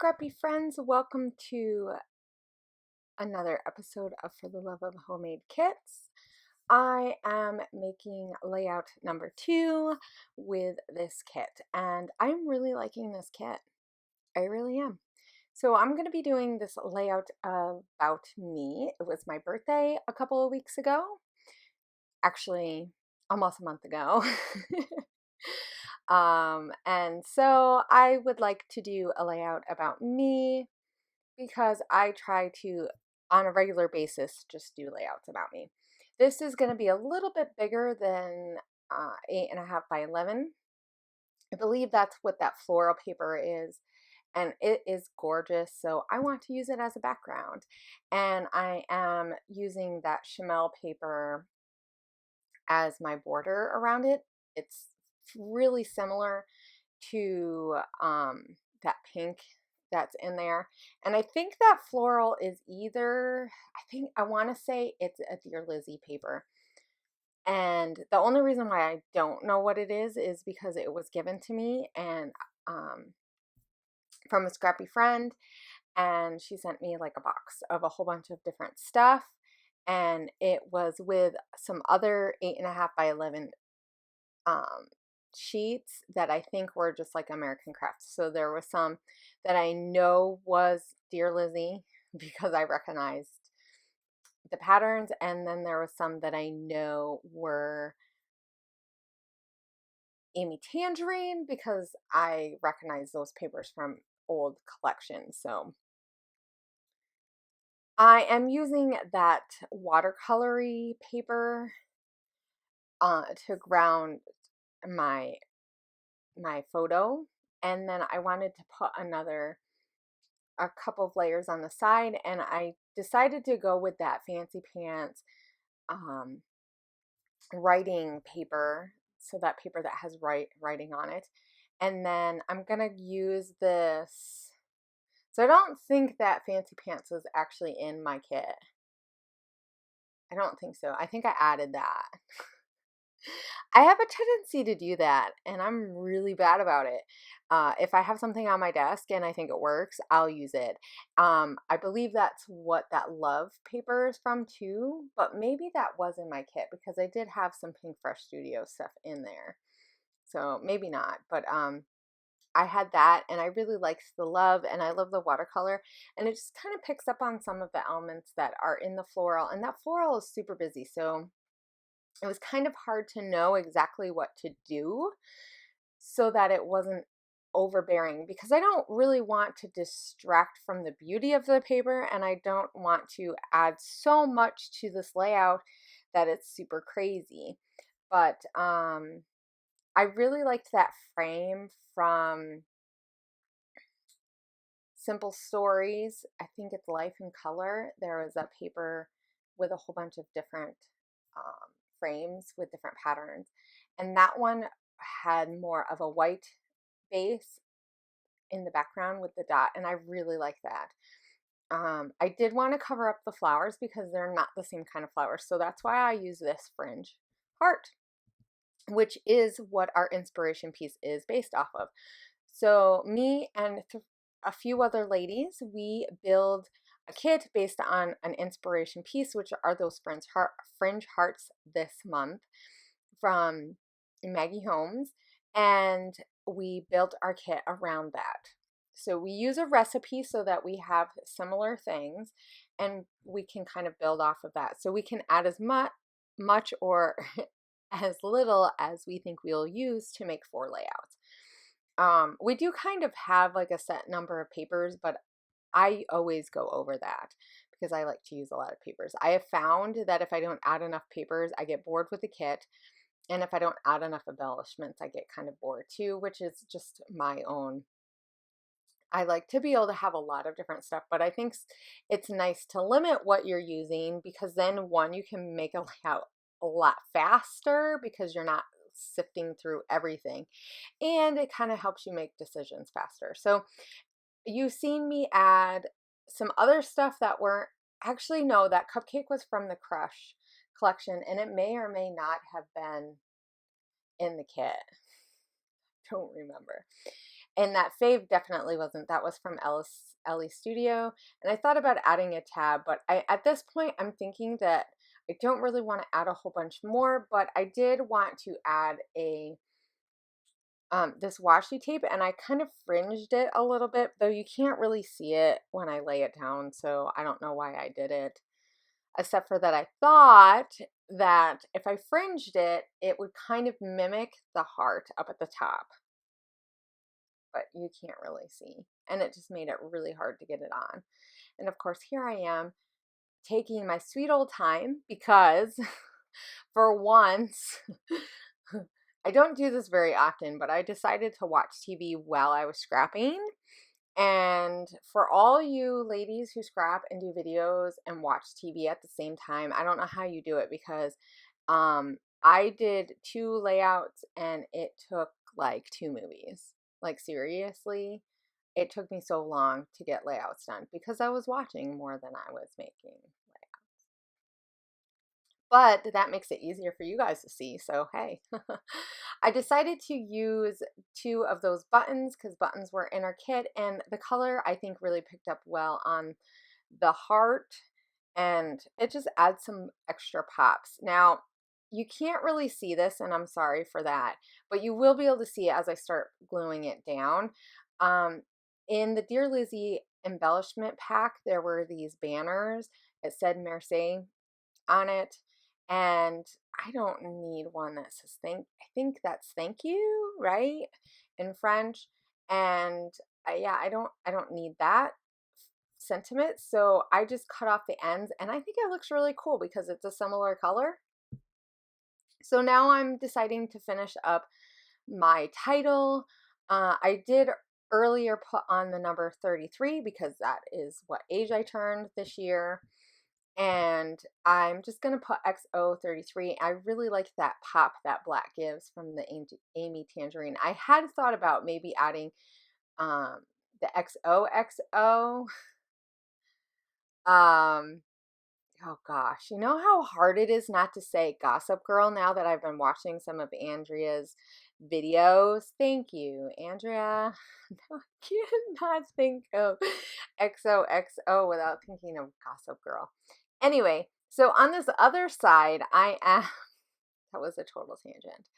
scrappy friends, welcome to another episode of For the Love of Homemade Kits. I am making layout number 2 with this kit, and I'm really liking this kit. I really am. So I'm going to be doing this layout about me. It was my birthday a couple of weeks ago, actually almost a month ago. And so I would like to do a layout about me because I try to, on a regular basis, just do layouts about me. This is going to be a little bit bigger than 8.5 by 11. I believe that's what that floral paper is, and it is gorgeous, so I want to use it as a background. And I am using that Chamel paper as my border around it. It's really similar to that pink that's in there. And I think that floral is either, I want to say it's a Dear Lizzie paper. And the only reason why I don't know what it is because it was given to me and from a scrappy friend. And she sent me like a box of a whole bunch of different stuff. And it was with some other 8.5 by 11 sheets that I think were just like American Crafts. So there was some that I know was Dear Lizzie because I recognized the patterns, and then there was some that I know were Amy Tangerine because I recognize those papers from old collections. So I am using that watercolory paper to ground my photo, and then I wanted to put a couple of layers on the side, and I decided to go with that Fancy Pants writing paper, so that paper that has writing on it. And then I'm gonna use this. So I don't think that Fancy Pants is actually in my kit. I don't think so. I think I added that. I have a tendency to do that, and I'm really bad about it. If I have something on my desk and I think it works, I'll use it. I believe that's what that Love paper is from too, but maybe that was in my kit because I did have some Pink Fresh Studio stuff in there. So maybe not, but I had that, and I really liked the Love, and I love the watercolor, and it just kind of picks up on some of the elements that are in the floral, and that floral is super busy, so it was kind of hard to know exactly what to do so that it wasn't overbearing, because I don't really want to distract from the beauty of the paper, and I don't want to add so much to this layout that it's super crazy. But I really liked that frame from Simple Stories. I think it's Life in Color. There was a paper with a whole bunch of different frames with different patterns, and that one had more of a white base in the background with the dot, and I really like that. I did want to cover up the flowers because they're not the same kind of flowers, so that's why I use this fringe heart, which is what our inspiration piece is based off of. So me and a few other ladies, we build a kit based on an inspiration piece, which are those fringe hearts this month from Maggie Holmes, and we built our kit around that. So we use a recipe so that we have similar things, and we can kind of build off of that. So we can add as much or as little as we think we'll use to make 4 layouts. We do kind of have like a set number of papers, but I always go over that because I like to use a lot of papers. I have found that if I don't add enough papers, I get bored with the kit. And if I don't add enough embellishments, I get kind of bored too, which is just my own. I like to be able to have a lot of different stuff, but I think it's nice to limit what you're using, because then one, you can make a layout a lot faster because you're not sifting through everything, and it kind of helps you make decisions faster. So you've seen me add some other stuff that weren't actually, no, that cupcake was from the Crush collection, and it may or may not have been in the kit. Don't remember. And that fave definitely wasn't. That was from Ellie Studio. And I thought about adding a tab, but at this point, I'm thinking that I don't really want to add a whole bunch more, but I did want to add a this washi tape, and I kind of fringed it a little bit, though you can't really see it when I lay it down, so I don't know why I did it, except for that I thought that if I fringed it, it would kind of mimic the heart up at the top, but you can't really see, and it just made it really hard to get it on. And of course, here I am taking my sweet old time because for once, I don't do this very often, but I decided to watch TV while I was scrapping. And for all you ladies who scrap and do videos and watch TV at the same time, I don't know how you do it because I did 2 layouts and it took like 2 movies. Like seriously, it took me so long to get layouts done because I was watching more than I was making. But that makes it easier for you guys to see, so hey. I decided to use 2 of those buttons because buttons were in our kit, and the color I think really picked up well on the heart, and it just adds some extra pops. Now, you can't really see this, and I'm sorry for that, but you will be able to see it as I start gluing it down. In the Dear Lizzie embellishment pack, there were these banners. It said Merci on it, and I don't need one that says I think that's thank you, right, in French. And yeah, I don't need that sentiment, so I just cut off the ends, and I think it looks really cool because it's a similar color. So now I'm deciding to finish up my title. I did earlier put on the number 33 because that is what age I turned this year. And I'm just going to put XO33. I really like that pop that black gives from the Amy Tangerine. I had thought about maybe adding the XOXO. Oh gosh, you know how hard it is not to say Gossip Girl now that I've been watching some of Andrea's videos? Thank you, Andrea. I cannot think of XOXO without thinking of Gossip Girl. Anyway, so on this other side, I am, that was a total tangent.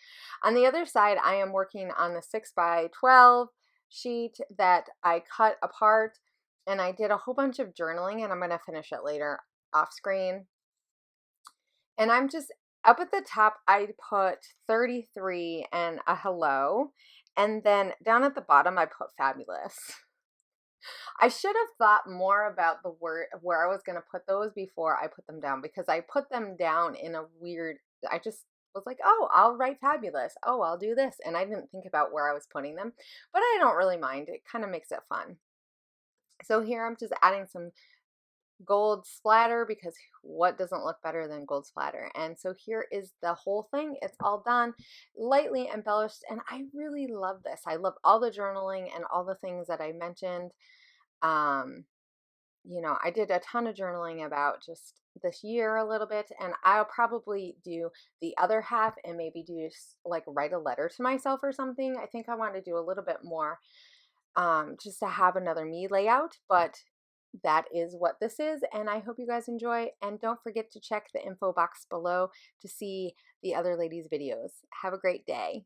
On the other side, I am working on the 6x12 sheet that I cut apart, and I did a whole bunch of journaling, and I'm going to finish it later off screen. And I'm just up at the top, I put 33 and a hello, and then down at the bottom, I put fabulous. I should have thought more about the word where I was going to put those before I put them down, because I put them down in a weird, I just was like, oh, I'll write fabulous. Oh, I'll do this. And I didn't think about where I was putting them, but I don't really mind. It kind of makes it fun. So here I'm just adding some gold splatter because what doesn't look better than gold splatter? And so here is the whole thing. It's all done, lightly embellished, and I really love this. I love all the journaling and all the things that I mentioned. You know, I did a ton of journaling about just this year a little bit, and I'll probably do the other half and maybe do like write a letter to myself or something. I think I want to do a little bit more just to have another me layout, but that is what this is, and I hope you guys enjoy, and don't forget to check the info box below to see the other ladies' videos. Have a great day.